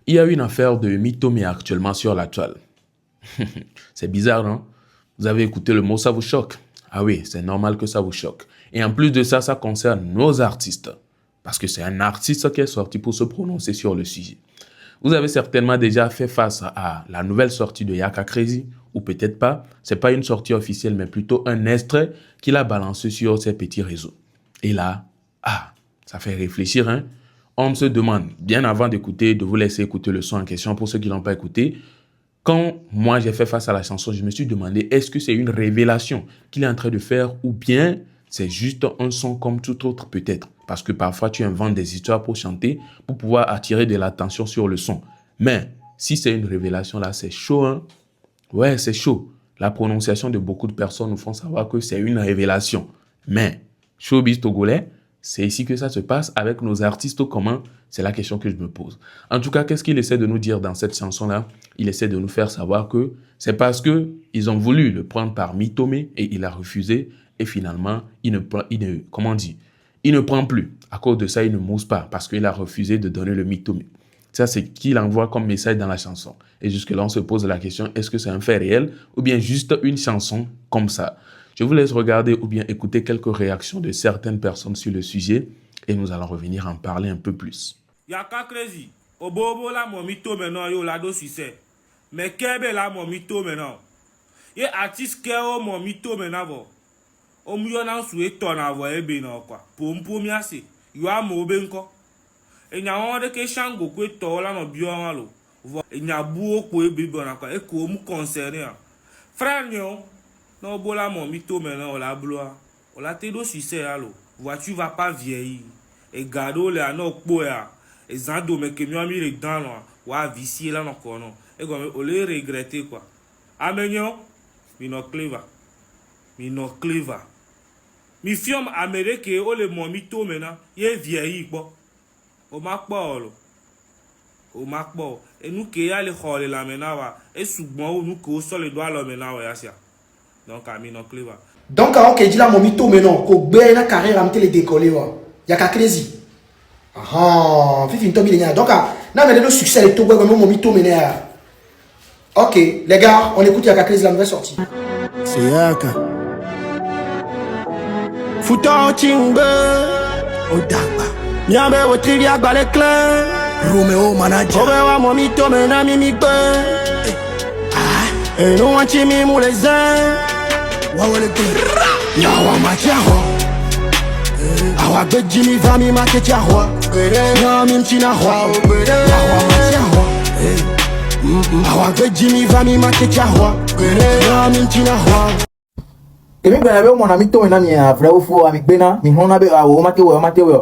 Il y a une affaire de mythomie actuellement sur la toile. C'est bizarre, non? Vous avez écouté le mot, ça vous choque? Ah oui, c'est normal que ça vous choque. Et en plus de ça, ça concerne nos artistes. Parce que c'est un artiste qui est sorti pour se prononcer sur le sujet. Vous avez certainement déjà fait face à la nouvelle sortie de Yaka Crazy, ou peut-être pas. C'est pas une sortie officielle, mais plutôt un extrait qu'il a balancé sur ses petits réseaux. Et là, ça fait réfléchir, hein? On se demande, bien avant d'écouter, de vous laisser écouter le son en question pour ceux qui l'ont pas écouté. Quand moi j'ai fait face à la chanson, je me suis demandé, est-ce que c'est une révélation qu'il est en train de faire ou bien c'est juste un son comme tout autre peut-être? Parce que parfois tu inventes des histoires pour chanter, pour pouvoir attirer de l'attention sur le son. Mais si c'est une révélation là, c'est chaud, hein? Ouais, c'est chaud. La prononciation de beaucoup de personnes nous font savoir que c'est une révélation. Mais, showbiz togolais, c'est ici que ça se passe avec nos artistes communs. C'est la question que je me pose. En tout cas, qu'est-ce qu'il essaie de nous dire dans cette chanson-là? Il essaie de nous faire savoir que c'est parce que ils ont voulu le prendre par mythomé et il a refusé. Et finalement, il ne prend plus. À cause de ça, il ne mousse pas parce qu'il a refusé de donner le mythomé. Ça, c'est qu'il envoie comme message dans la chanson. Et jusque-là, on se pose la question, est-ce que c'est un fait réel ou bien juste une chanson comme ça? Je vous laisse regarder ou bien écouter quelques réactions de certaines personnes sur le sujet et nous allons revenir en parler un peu plus. Yaka Crazy, obobo la mon mytho maintenant yo la do succès. Mais kebe la mon mytho maintenant. Ye artiste ke o mon mytho maintenant vo. O mu yo na su e ton avo e be na kwa. Pompo mi ase. Yo a mo be nko. E nya won de ke shango ko to la no bio an lo. Vo e nya bu o ko e be bo na kwa e ko mu concerné. Frère nyo no bola mon mytho maintenant on la bloa. On la te do succès allo. Voiture va pas vieillir. Et gado le ano po ya. Et zando me que mi ami le dans là. Wa vicier là non kono. Et comme on le regretter quoi. Amenyo mi no clever. Mi no clever. Mi fiom amérique o le mon mytho maintenant, ye vieilli quoi. O ma po lo. O ma po. Et nous que ya le xole la maintenant wa. Et souvent nous que so le doit la maintenant wa ya sia. Donc mi no clever. Donc on que dit là mon mytho maintenant ko gbe na carrière am télé décoller wa. Yaka Crazy. Fifi Ntobi les gars. Donc na me le succès le Togo comme mon mytho maintenant. OK, les gars, on écoute Yaka Crazy la nouvelle sortie. C'est Yaka. Fouton Timbe Odaba Miambe Wotrivia Balekle Romeo Manager Obewa Momito Mena Mimikbe Et nous Antimi Moulezin Wawelekle Nyawa Matiaho Awagbe Jimmy Vami Maketiaho Nyami Mtinaho Nyawa Matiaho Awagbe Jimmy Vami Maketiaho Nyami Mtinaho et même ben mon ami to na mi vrai ou faux avec bena mi hona be o mate we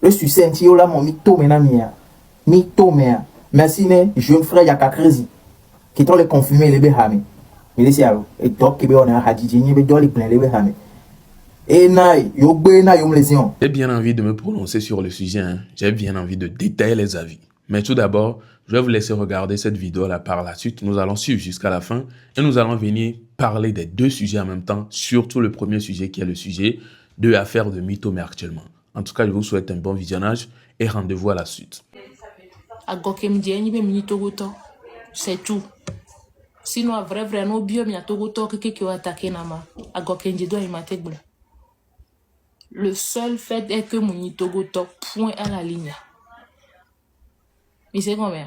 le succès nti yo la mon mi to na mi to me merci ne jeune frère Yaka Crazy qui t'ont le confirmer le be hami mi laisse alo et donc que be on a hadiji ni be doli plein le be hami et na yo gbe na yo me lesion. J'ai bien envie de me prononcer sur le sujet, hein. J'ai bien envie de détailler les avis. Mais tout d'abord, je vais vous laisser regarder cette vidéo-là par la suite. Nous allons suivre jusqu'à la fin et nous allons venir parler des deux sujets en même temps, surtout le premier sujet qui est le sujet de l'affaire de mythomé actuellement. En tout cas, je vous souhaite un bon visionnage et rendez-vous à la suite. C'est tout. Sinon, vrai, no bio, mi a togoto, qui va attaquer nama. Agokenji doit y m'attaquer. Le seul fait est que mon togoto, point à la ligne. Mais c'est combien?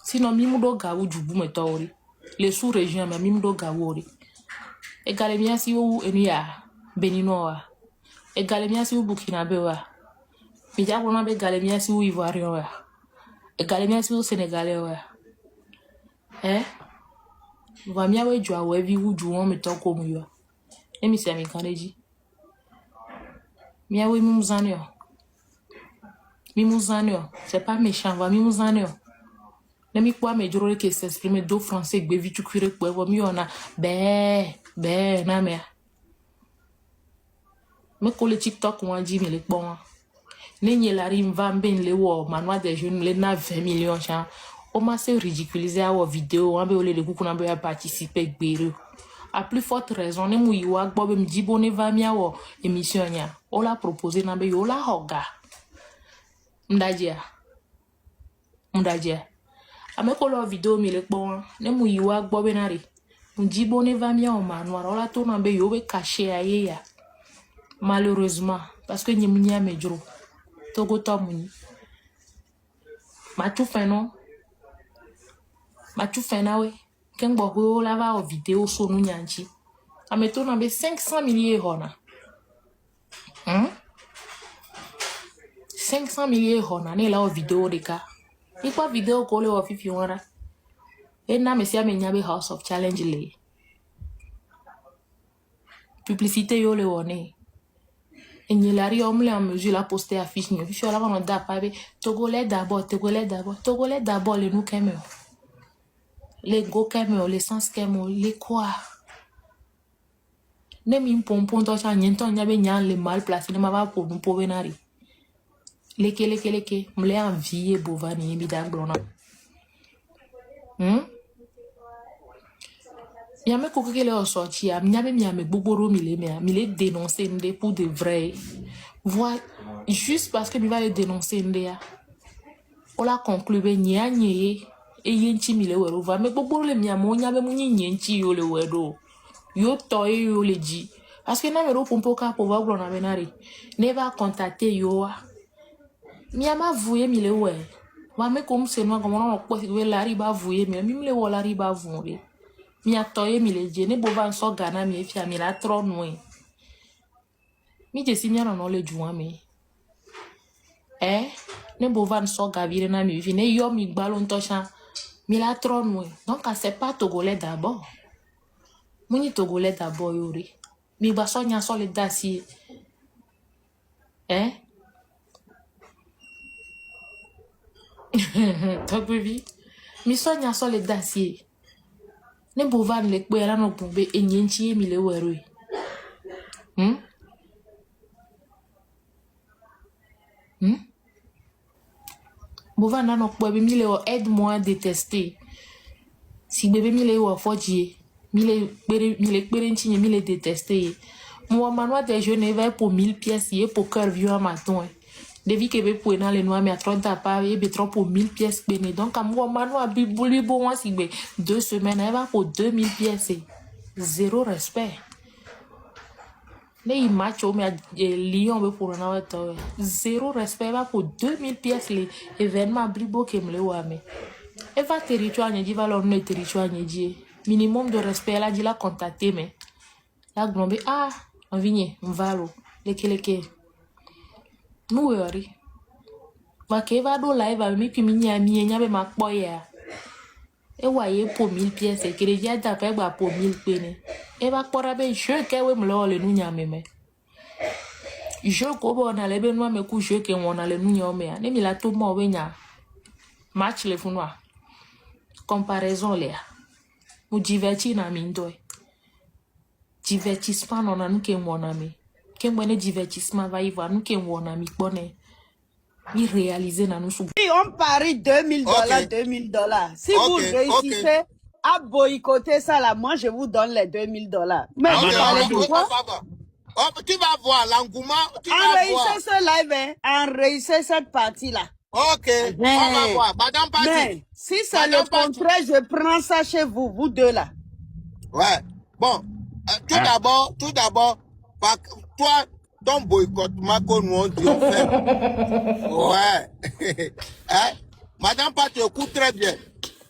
Sinon, mimdo gaou du boum et tauri. Les sous-régions, mais mimdo gaouri. Et galemia si ou enia, Beninoa. Et galemia si ou Burkinabewa. Pija pour n'abe galemia si ou Ivoirien. Et galemia si ou Sénégalais. Va mia we joa we vi ou jouon me toko muyo. Et mi se mi kaneji. Mia we mimuzanio. Mimuzanio. C'est pas méchant, va mimuzanio. Ne mi kwa me joro ke s'exprimer do français gbe vi tu cuire kwa wa mi ona be na me. Me ko le TikTok wa ji me le bon. Ne nye la rim va ben le wo manoir des jeunes le na 20 millions chan. O ma se ridiculiser à vidéo on be ole le kuku na be participer gbere. A plus forte raison ne mu yiwa gbo be mi jibo ne va mi awo émission nya. O la proposer na be yo la hoga. Mdajia. ame ko lo vidéo mi le kpɔ ne mu yi wa gbɔ bena re mu dzi bo ne va mia o manoir wala to na be yo be caché aye ya malheureusement parce que nyi mu nya me dro togo to mu ni ma tu fin non ma tu fin na we ken gbo ko la va o vidéo so nu nyanchi ame to na be 500 milliers hona 500 milliers hona ne la o vidéo de ka ni kwa vidéo ko le o fifi wona e na me sia me nya be House of Challenge le publicité yo le wone et la ri omle en mesure la poster affiche ni fifi la va da pa be togolais d'abord le nous keme les go keme les sens keme les quoi ne mi pompon to cha nyento nya be nya le mal placé ne ma va pour nous pour venari leke mle envie bovani mi da glona Miame kokele o sorti a miame boboro mi le dénoncer ndé pour de vrai. Voilà, juste parce que mi va le dénoncer ndé a. On la conclue be nya nye e yenti mi le wero va me boboro le miame o nya be mu nyenti yo le wedo. Yo to yo le di. Parce que na me ro pompo ka pour va glona benari. Ne va contacter yo a. Miama vouye mi le we. Va me comme c'est moi comme on ko se la riba vouye mi le wo la riba vouye. Mi atoye mi le jene bova so gana mi efia mi la tro noe mi je si mi no le juan mi ne bova so gavire na mi vi ne yo mi gbalo ntosha mi la tro noe donc c'est pas togolais d'abord muni togolais d'abord yori mi ba so nya so le dasi t'as vu mi so nya so le dasi ne bovan le kwe la no pombe enyenchi mi le wero bovan na no kwe mi le o aide-moi à détester si bébé mi le o foji mi le kpere nchi mi le détester moi manoir des jeunes va pour 1000 pièces et pour cœur vieux à maton Devi que be pour dans les noirs mais à 30 pas et be trop pour 1000 pièces béné donc à moi manoir bibuli bon si be 2 semaines elle va pour 2000 pièces zéro respect les matchs au mais Lyon be pour na wata zéro respect va pour 2000 pièces les événements bribo que me le wa mais elle va territoire ni va leur ne territoire ni minimum de respect là dit la contacter mais la glombe on vigne on va lo leke no worry. Wakeva do live a mi kiminya mi enya be makpo ya. E wa ye po 1000 pièces e kere ja da pe gba po 1000 pene. E ba kpora be je ke we mlo le nu nya meme. Je ko bo na le be no me ku je ke wona le nu nya o me. Ne mi la to mo we nya. Match le funwa. Comparaison le. Mu diverti na mi ndo. Divertissement non na nu ke wona me. Quel moyen de divertissement va y avoir nous qui on a mis bonnet ni réaliser dans nous si on parie $2000 $2000 si vous réussissez à boycotter ça là moi je vous donne les $2000 mais vous parlez de quoi tu vas voir l'engouement enregistrez ce live enregistrez cette partie là ok on va voir madame Pati mais si c'est le contraire je prends ça chez vous vous deux là ouais bon tout d'abord toi, ton boycottement que nous on dit, on fait. Ouais. Madame Pat écoute très bien.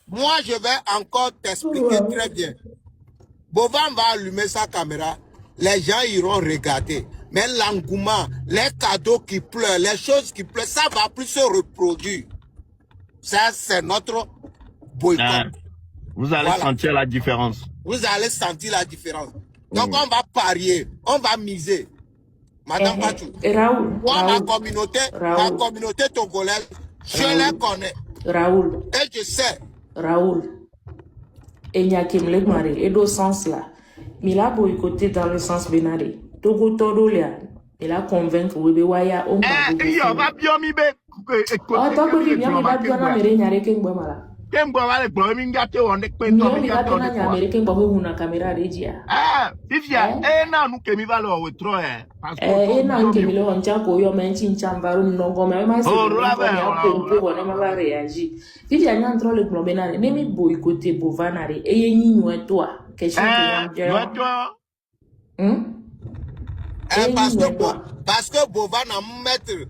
Moi, je vais encore t'expliquer très bien. Bovan va allumer sa caméra. Les gens iront regarder. Mais l'engouement, les cadeaux qui pleurent, les choses qui pleurent, ça va plus se reproduire. Ça, c'est notre boycott. Vous allez sentir la différence. Vous allez sentir la différence. Donc, on va parier, on va miser. Madame Patou, moi, ma communauté togolaise, je les connais. Raoul. Et je sais. Raoul. Et il y a qui me l'a marre, et dans ce sens-là, il a boycotté dans le sens bénaré. Togo Todo Léa, il a convaincu Webewaya, on va bien mi be. Oh, pas que bien, il va bien, mais il n'y a rien que moi, Kembo vale kwa mingate wonde Nyo kwento mi mingate gabe wonde na kwa. Amerika ngwa una kamera rejia. Fifia, na nuke mi vale wa wetro parce E na nke mi lo ncha ko yo menchi ncha mbaru mnogo me ma se Oh, ko ya ko ne ma reagi. Fiji anya ntro le gbo bena ne mi boycotter bovanare e ye nyi nwe to a ke shi ko ya je. Parce que Bovan a mettre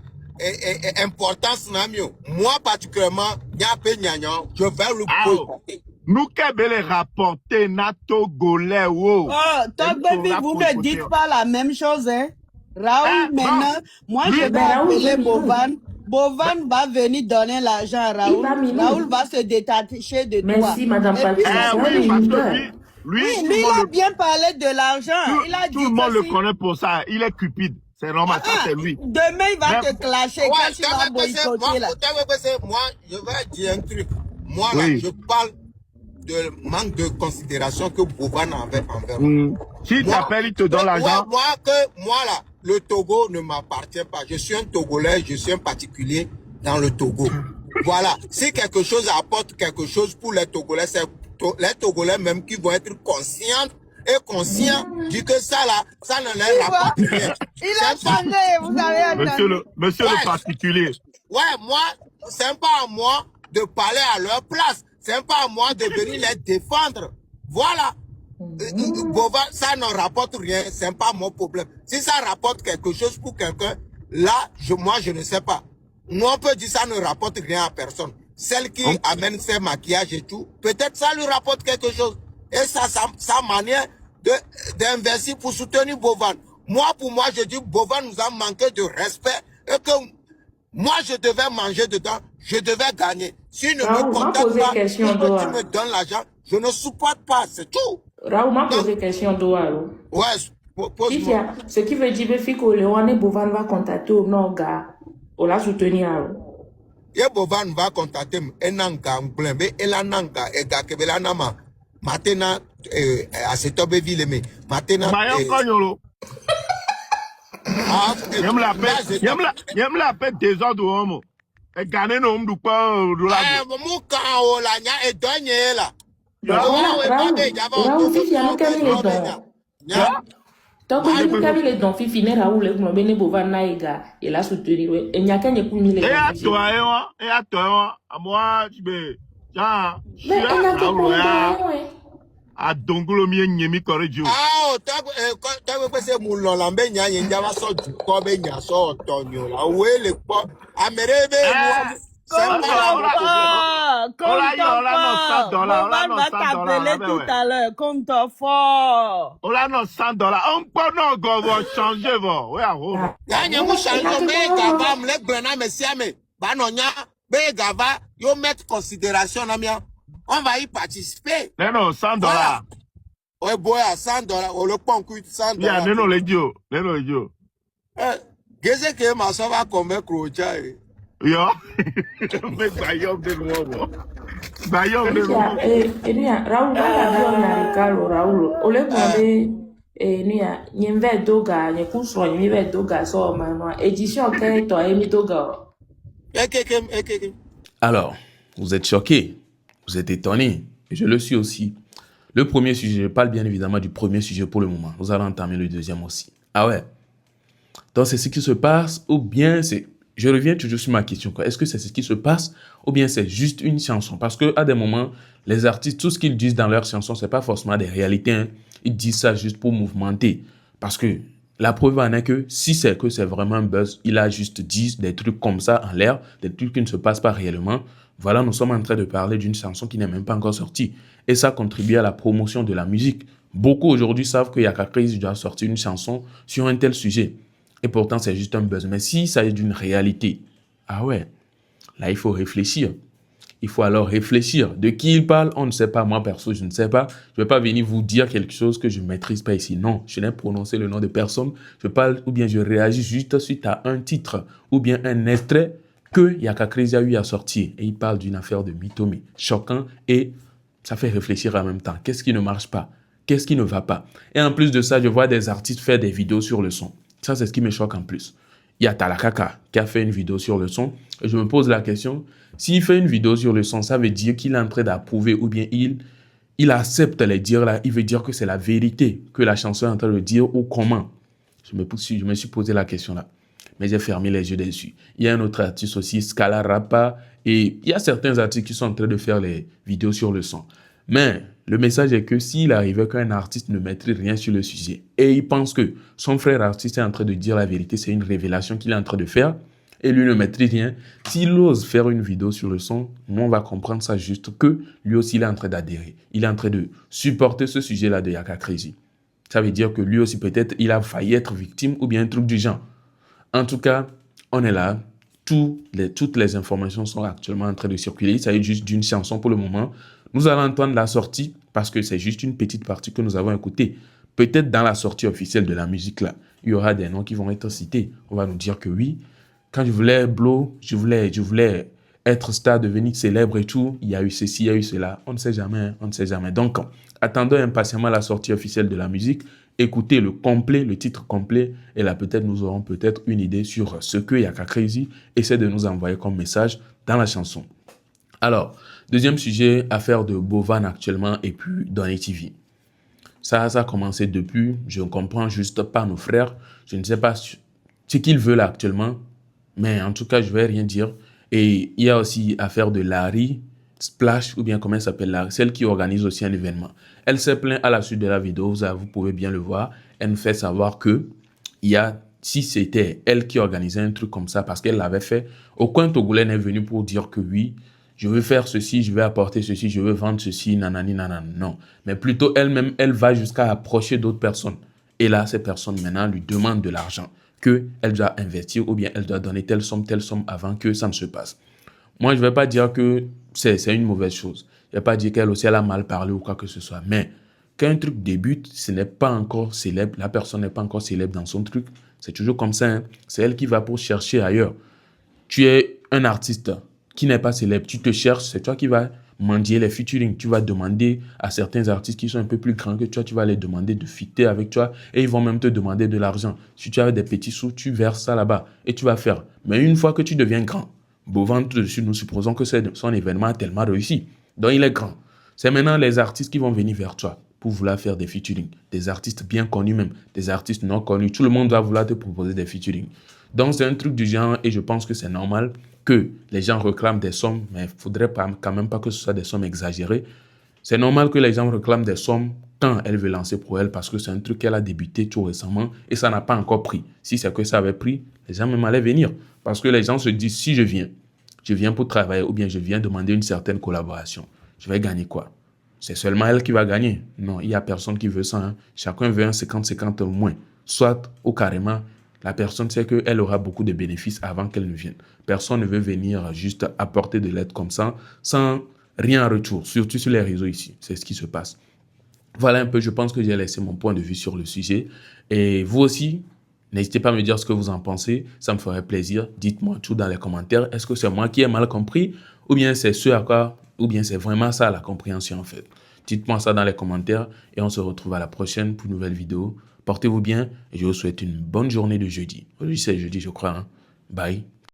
importance na mio. Moi particulièrement, je vais le boycotter. Nous qu'elle rapporter na Togolais. Oh, Togbaby, vous ne dites pas la même chose, hein? Raoul, maintenant, moi je vais appeler Bovan. Bovan va venir donner l'argent à Raoul. Raoul va se détacher de toi. Merci, Madame Patricia. Oui, parce que lui, il a bien parlé de l'argent. Il a dit tout le monde le connaît pour ça. Il est cupide. C'est normal, ça c'est lui. Demain, il va te clasher quand tu vas boycotter là. Moi, je vais dire un truc. Moi, là, je parle de manque de considération que Bovan avait envers moi. S'il t'appelle, il te donne l'argent. Moi, là, le Togo ne m'appartient pas. Je suis un Togolais, je suis un particulier dans le Togo. Voilà. Si quelque chose apporte quelque chose pour les Togolais, c'est les Togolais même qui vont être conscients et conscients du que ça là, ça ne leur rapporte rien. Il a changé, vous avez entendu. Monsieur le particulier. Ouais, moi, c'est pas à moi de parler à leur place. C'est pas à moi de venir les défendre. Voilà. Ça ne rapporte rien, c'est pas mon problème. Si ça rapporte quelque chose pour quelqu'un, là, moi, je ne sais pas. Nous, on peut dire ça ne rapporte rien à personne. Celle qui amène ses maquillages et tout, peut-être ça lui rapporte quelque chose. Et ça, sa manière d'investir pour soutenir Bovan. Moi, pour moi, je dis Bovan nous a manqué de respect et que moi, je devais manger dedans, je devais gagner. Si ne me contacte pas, si tu me donnes l'argent, je ne supporte pas, c'est tout. Raoul m'a posé question d'Oaro. Ouais, pose-moi. Ce qui veut dire que Léoane Bovan va contacter au Noga, on l'a soutenir. Et Bovan va contacter Enanga, Mblembe, Elananga, Ega Kebelanama, maintenant, à cette ville, mais maintenant. Yem la paix désordre homme. Et gagner nos hommes du pas de la. Mouka o la nya et donné là. Raoul, Fifi, a nous camé les dons. Tant que nous camé les dons, Fifi, n'est Raoul, le Globene Bovan Naïga, et la soutenir. Et n'y a qu'un époux ni les dons. Et à toi, à moi, je vais. Mais elle a que a dongolo mi nyemi korejo. Tago pese mulola mbe nya nya wa so du ko be nya so tonyo la we le po amerebe Bovan va t'appeler tout à l'heure, compte fort. On a nos $100. On peut non go changer vo. Ouais, ya mu changer be gava mle gbena mesiame ba no nya be gava yo mettre considération na mia. On va y participer. Non, $100. Ouais, boy, à $100. On le prend $100. Yeah, non, les dieux. Non, les dieux. Qu'est-ce que ma soeur va commettre crocha? Yo. Mais Bayom de nouveau. Bayom de nouveau. Raoul va la Ricardo, Raoul. Au lieu de n'y doga, n'y couche, n'y doga, so, maman. Édition, qu'est-ce que tu doga? Alors, vous êtes choqués? Vous êtes étonnés, et je le suis aussi. Le premier sujet, je parle bien évidemment du premier sujet pour le moment. Nous allons entamer le deuxième aussi. Ah ouais. Donc c'est ce qui se passe, ou bien c'est... Je reviens toujours sur ma question. Est-ce que c'est ce qui se passe, ou bien c'est juste une chanson? Parce qu'à des moments, les artistes, tout ce qu'ils disent dans leurs chansons, ce n'est pas forcément des réalités. Hein. Ils disent ça juste pour mouvementer. Parce que la preuve en est que si c'est vraiment un buzz, il a juste dit des trucs comme ça en l'air, des trucs qui ne se passent pas réellement. Voilà, nous sommes en train de parler d'une chanson qui n'est même pas encore sortie. Et ça contribue à la promotion de la musique. Beaucoup aujourd'hui savent que Yaka Crazy doit sortir une chanson sur un tel sujet. Et pourtant, c'est juste un buzz. Mais si ça est d'une réalité, ah ouais, là, il faut réfléchir. Il faut alors réfléchir. De qui il parle, on ne sait pas. Moi, perso, je ne sais pas. Je ne vais pas venir vous dire quelque chose que je ne maîtrise pas ici. Non, je n'ai prononcé le nom de personne. Je parle ou bien je réagis juste suite à un titre ou bien un extrait que Yaka Crazy a eu à sortir. Et il parle d'une affaire de mythomie. Choquant et ça fait réfléchir en même temps. Qu'est-ce qui ne marche pas? Qu'est-ce qui ne va pas? Et en plus de ça, je vois des artistes faire des vidéos sur le son. Ça, c'est ce qui me choque en plus. il y a Talakaka qui a fait une vidéo sur le son. Et je me pose la question, s'il fait une vidéo sur le son, ça veut dire qu'il est en train d'approuver ou bien il accepte les dires là, il veut dire que c'est la vérité que la chanson est en train de dire ou comment. Je me suis posé la question là. Mais j'ai fermé les yeux dessus. Il y a un autre artiste aussi, Scala Rapa, et il y a certains artistes qui sont en train de faire les vidéos sur le son. Mais le message est que s'il arrivait qu'un artiste ne maîtrise rien sur le sujet et il pense que son frère artiste est en train de dire la vérité, c'est une révélation qu'il est en train de faire et lui ne maîtrise rien, s'il ose faire une vidéo sur le son, nous on va comprendre ça juste que lui aussi il est en train d'adhérer. Il est en train de supporter ce sujet-là de Yaka Crazy. Ça veut dire que lui aussi peut-être il a failli être victime ou bien un truc du genre. En tout cas, on est là. Toutes les informations sont actuellement en train de circuler. Il s'agit juste d'une chanson pour le moment. Nous allons entendre la sortie parce que c'est juste une petite partie que nous avons écoutée. Peut-être dans la sortie officielle de la musique, là, il y aura des noms qui vont être cités. On va nous dire que oui, quand je voulais blow, je voulais être star, devenir célèbre et tout, il y a eu ceci, il y a eu cela. On ne sait jamais, hein, on ne sait jamais. Donc, attendons impatiemment la sortie officielle de la musique. Écoutez le titre complet, et là peut-être nous aurons peut-être une idée sur ce que Yaka Crazy essaie de nous envoyer comme message dans la chanson. Alors, deuxième sujet, affaire de Bovan actuellement et puis Donny TV. Ça a commencé depuis, je ne comprends juste pas nos frères, je ne sais pas ce qu'ils veulent actuellement, mais en tout cas je ne vais rien dire. Et il y a aussi affaire de Larry Splash, ou bien comment elle s'appelle là, celle qui organise aussi un événement. Elle s'est plainte à la suite de la vidéo, vous pouvez bien le voir. Elle nous fait savoir que si c'était elle qui organisait un truc comme ça, parce qu'elle l'avait fait, aucun Togolais n'est venu pour dire que oui, je veux faire ceci, je vais apporter ceci, je veux vendre ceci, nanani, nanani, non. Mais plutôt elle-même, elle va jusqu'à approcher d'autres personnes. Et là, ces personnes maintenant lui demandent de l'argent, qu'elle doit investir ou bien elle doit donner telle somme avant que ça ne se passe. Moi, je ne vais pas dire que c'est une mauvaise chose. Je ne vais pas dire qu'elle aussi elle a mal parlé ou quoi que ce soit. Mais quand un truc débute, ce n'est pas encore célèbre. La personne n'est pas encore célèbre dans son truc. C'est toujours comme ça. Hein. C'est elle qui va pour chercher ailleurs. Tu es un artiste qui n'est pas célèbre. Tu te cherches, c'est toi qui vas mendier les featuring. Tu vas demander à certains artistes qui sont un peu plus grands que toi, tu vas les demander de fitter avec toi et ils vont même te demander de l'argent. Si tu as des petits sous, tu verses ça là-bas et tu vas faire. Mais une fois que tu deviens grand, Bovan, dessus, nous supposons que son événement a tellement réussi. Donc, il est grand. C'est maintenant les artistes qui vont venir vers toi pour vouloir faire des featuring. Des artistes bien connus même, des artistes non connus. Tout le monde va vouloir te proposer des featuring. Donc, c'est un truc du genre et je pense que c'est normal que les gens réclament des sommes, mais il ne faudrait quand même pas que ce soit des sommes exagérées. C'est normal que les gens réclament des sommes quand elle veut lancer pour elle parce que c'est un truc qu'elle a débuté tout récemment et ça n'a pas encore pris. Si c'est que ça avait pris, les gens même allaient venir. Parce que les gens se disent, si je viens pour travailler ou bien je viens demander une certaine collaboration, je vais gagner quoi? C'est seulement elle qui va gagner. Non, il n'y a personne qui veut ça. Hein. Chacun veut un 50-50 au moins. Soit ou carrément, la personne sait qu'elle aura beaucoup de bénéfices avant qu'elle ne vienne. Personne ne veut venir juste apporter de l'aide comme ça sans rien en retour, surtout sur les réseaux ici. C'est ce qui se passe. Voilà un peu, je pense que j'ai laissé mon point de vue sur le sujet. Et vous aussi, n'hésitez pas à me dire ce que vous en pensez. Ça me ferait plaisir. Dites-moi tout dans les commentaires. Est-ce que c'est moi qui ai mal compris ou bien c'est ou bien c'est vraiment ça la compréhension en fait. Dites-moi ça dans les commentaires et on se retrouve à la prochaine pour une nouvelle vidéo. Portez-vous bien et je vous souhaite une bonne journée de jeudi. Aujourd'hui c'est jeudi je crois. Hein. Bye.